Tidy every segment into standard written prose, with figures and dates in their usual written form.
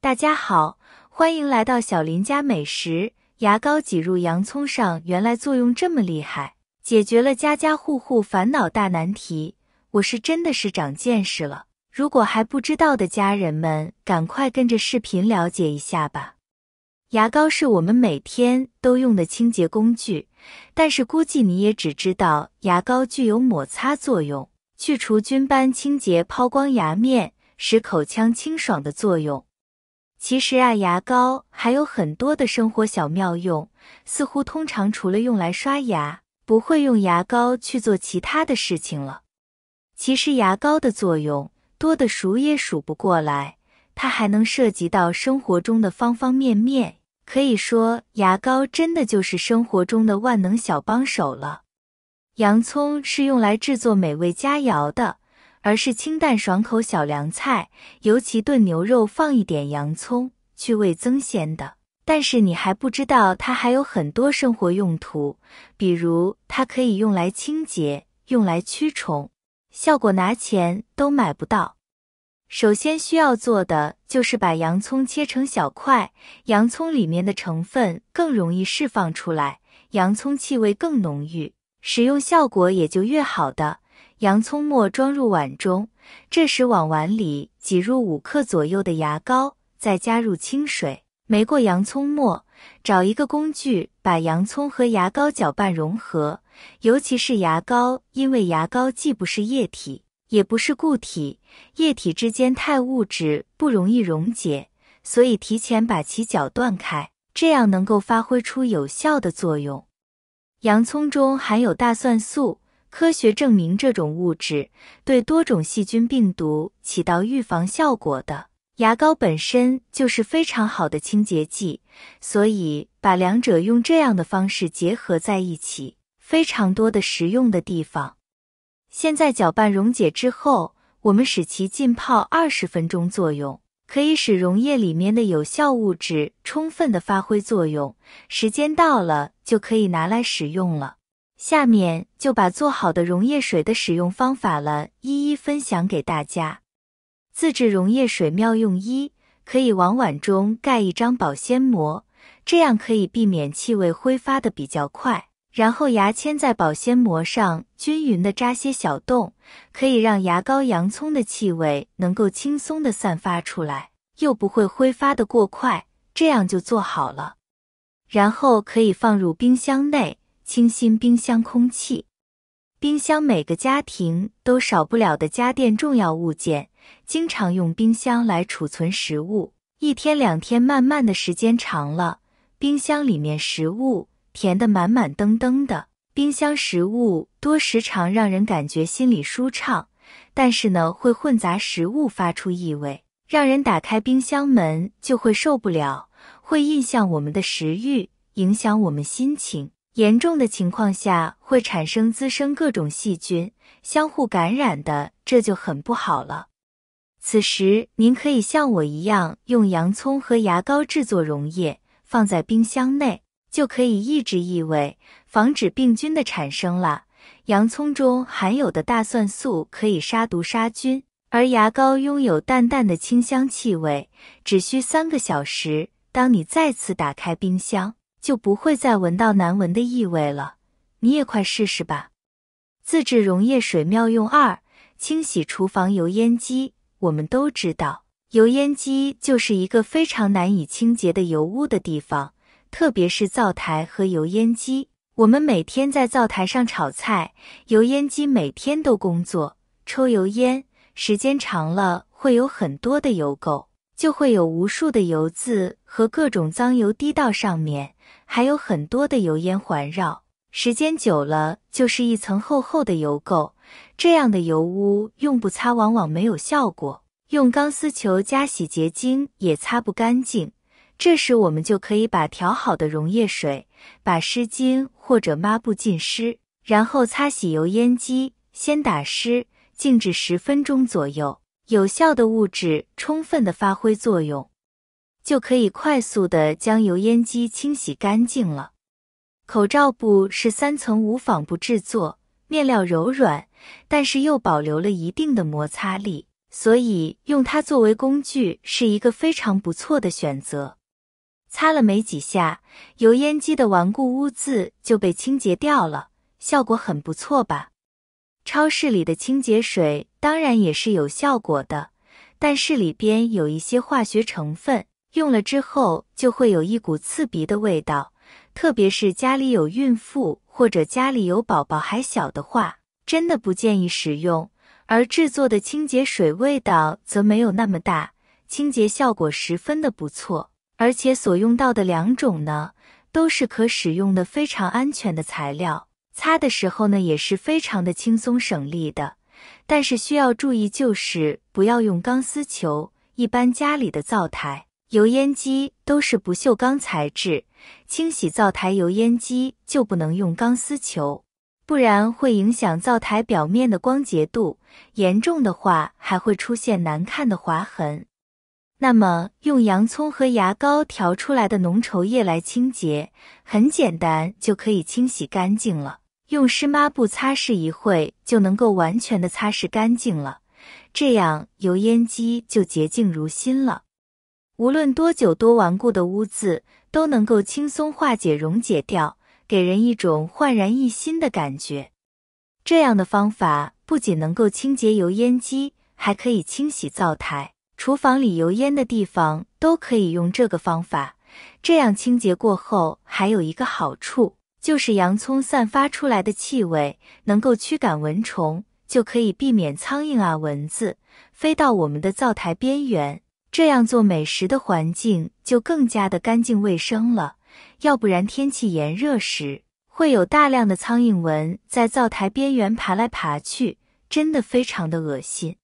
大家好，欢迎来到小林家美食。牙膏挤入洋葱上，原来作用这么厉害，解决了家家户户烦恼大难题。我真的是长见识了。如果还不知道的家人们，赶快跟着视频了解一下吧。牙膏是我们每天都用的清洁工具，但是估计你也只知道牙膏具有抹擦作用，去除菌斑、清洁、抛光牙面，使口腔清爽的作用。其实牙膏还有很多的生活小妙用，似乎通常除了用来刷牙，不会用牙膏去做其他的事情了。其实牙膏的作用多得数也数不过来，它还能涉及到生活中的方方面面，可以说牙膏真的就是生活中的万能小帮手了。洋葱是用来制作美味佳肴的，而是清淡爽口小凉菜，尤其炖牛肉放一点洋葱，去味增鲜的。但是你还不知道它还有很多生活用途，比如它可以用来清洁，用来驱虫，效果拿钱都买不到。首先需要做的就是把洋葱切成小块，洋葱里面的成分更容易释放出来，洋葱气味更浓郁，使用效果也就越好的。洋葱末装入碗中，这时往碗里挤入5克左右的牙膏，再加入清水，没过洋葱末，找一个工具把洋葱和牙膏搅拌融合。尤其是牙膏，因为牙膏既不是液体，也不是固体，液体之间太物质不容易溶解，所以提前把其搅断开，这样能够发挥出有效的作用。洋葱中含有大蒜素，科学证明这种物质对多种细菌病毒起到预防效果的。牙膏本身就是非常好的清洁剂，所以把两者用这样的方式结合在一起，非常多的实用的地方。现在搅拌溶解之后，我们使其浸泡20分钟作用，可以使溶液里面的有效物质充分的发挥作用，时间到了就可以拿来使用了。下面就把做好的溶液水的使用方法一一分享给大家。自制溶液水妙用1，可以往碗中盖一张保鲜膜，这样可以避免气味挥发的比较快，然后牙签在保鲜膜上均匀地扎些小洞，可以让牙膏洋葱的气味能够轻松地散发出来，又不会挥发得过快，这样就做好了。然后可以放入冰箱内，清新冰箱空气。冰箱每个家庭都少不了的家电重要物件，经常用冰箱来储存食物，一天2天慢慢的时间长了，冰箱里面食物填得满满登登的，冰箱食物多时常让人感觉心里舒畅，但是会混杂食物发出异味，让人打开冰箱门就会受不了，会影响我们的食欲，影响我们心情。严重的情况下会产生滋生各种细菌，相互感染的，这就很不好了。此时您可以像我一样用洋葱和牙膏制作溶液，放在冰箱内，就可以抑制异味，防止病菌的产生了。洋葱中含有的大蒜素可以杀毒杀菌，而牙膏拥有淡淡的清香气味，只需3个小时，当你再次打开冰箱，就不会再闻到难闻的异味了。你也快试试吧。自制溶液水妙用2，清洗厨房油烟机。我们都知道，油烟机就是一个非常难以清洁的油污的地方，特别是灶台和油烟机。我们每天在灶台上炒菜，油烟机每天都工作，抽油烟，时间长了会有很多的油垢，就会有无数的油渍和各种脏油滴到上面，还有很多的油烟环绕，时间久了就是一层厚厚的油垢。这样的油污用不擦往往没有效果，用钢丝球加洗洁精也擦不干净。这时我们就可以把调好的溶液水，把湿巾或者抹布浸湿，然后擦洗油烟机，先打湿，静置10分钟左右，有效的物质充分的发挥作用，就可以快速的将油烟机清洗干净了。口罩布是3层无纺布制作，面料柔软，但是又保留了一定的摩擦力，所以用它作为工具是一个非常不错的选择。擦了没几下，油烟机的顽固污渍就被清洁掉了，效果很不错吧？超市里的清洁水当然也是有效果的，但是里边有一些化学成分，用了之后就会有一股刺鼻的味道，特别是家里有孕妇或者家里有宝宝还小的话，真的不建议使用。而制作的清洁水味道则没有那么大，清洁效果十分的不错，而且所用到的2种呢，都是可使用的非常安全的材料，擦的时候呢也是非常的轻松省力的。但是需要注意就是不要用钢丝球，一般家里的灶台、油烟机都是不锈钢材质，清洗灶台油烟机就不能用钢丝球，不然会影响灶台表面的光洁度，严重的话还会出现难看的划痕。那么用洋葱和牙膏调出来的浓稠液来清洁，很简单就可以清洗干净了，用湿抹布擦拭一会就能够完全的擦拭干净了，这样油烟机就洁净如新了。无论多久多顽固的污渍都能够轻松化解溶解掉，给人一种焕然一新的感觉。这样的方法不仅能够清洁油烟机，还可以清洗灶台、厨房里油烟的地方都可以用这个方法。这样清洁过后还有一个好处，就是洋葱散发出来的气味能够驱赶蚊虫，就可以避免苍蝇啊蚊子飞到我们的灶台边缘，这样做美食的环境就更加的干净卫生了。要不然天气炎热时，会有大量的苍蝇蚊在灶台边缘爬来爬去，真的非常的恶心。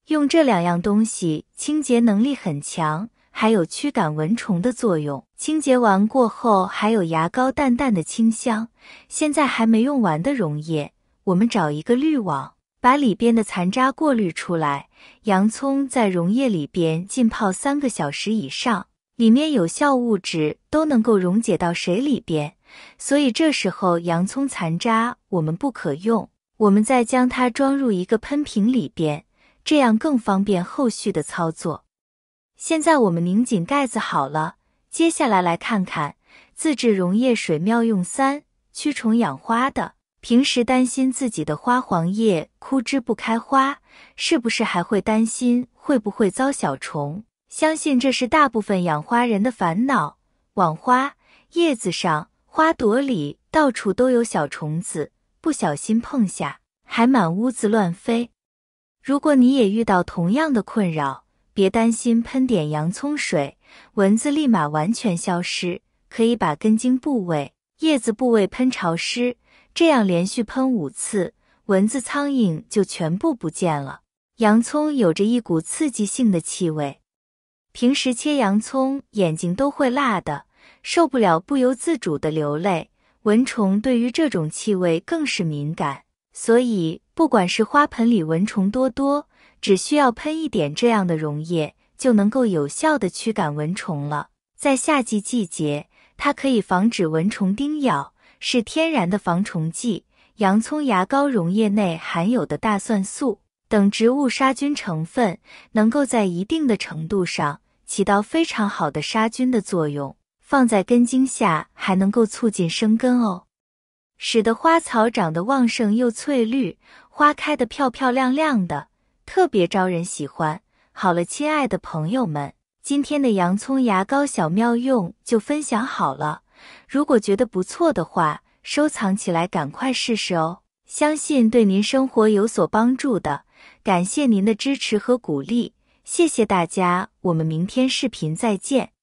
用这2样东西清洁能力很强，还有驱赶蚊虫的作用。清洁完过后还有牙膏淡淡的清香。现在还没用完的溶液，我们找一个滤网，把里边的残渣过滤出来。洋葱在溶液里边浸泡3个小时以上，里面有效物质都能够溶解到水里边，所以这时候洋葱残渣我们不可用，我们再将它装入一个喷瓶里边，这样更方便后续的操作。现在我们拧紧盖子好了，接下来来看看自制溶液水妙用3，驱虫养花的。平时担心自己的花黄叶枯枝不开花，是不是还会担心会不会遭小虫？相信这是大部分养花人的烦恼。网花、叶子上、花朵里到处都有小虫子，不小心碰下，还满屋子乱飞。如果你也遇到同样的困扰，别担心，喷点洋葱水，蚊子立马完全消失。可以把根茎部位、叶子部位喷潮湿，这样连续喷5次，蚊子苍蝇就全部不见了。洋葱有着一股刺激性的气味，平时切洋葱眼睛都会辣的，受不了不由自主的流泪。蚊虫对于这种气味更是敏感，所以不管是花盆里蚊虫多，只需要喷一点这样的溶液，就能够有效的驱赶蚊虫了。在夏季季节，它可以防止蚊虫叮咬，是天然的防虫剂。洋葱牙膏溶液内含有的大蒜素等植物杀菌成分，能够在一定的程度上起到非常好的杀菌的作用，放在根茎下还能够促进生根哦，使得花草长得旺盛又翠绿，花开得漂漂亮亮的，特别招人喜欢。好了，亲爱的朋友们，今天的洋葱牙膏小妙用就分享好了，如果觉得不错的话，收藏起来赶快试试哦，相信对您生活有所帮助的。感谢您的支持和鼓励，谢谢大家，我们明天视频再见。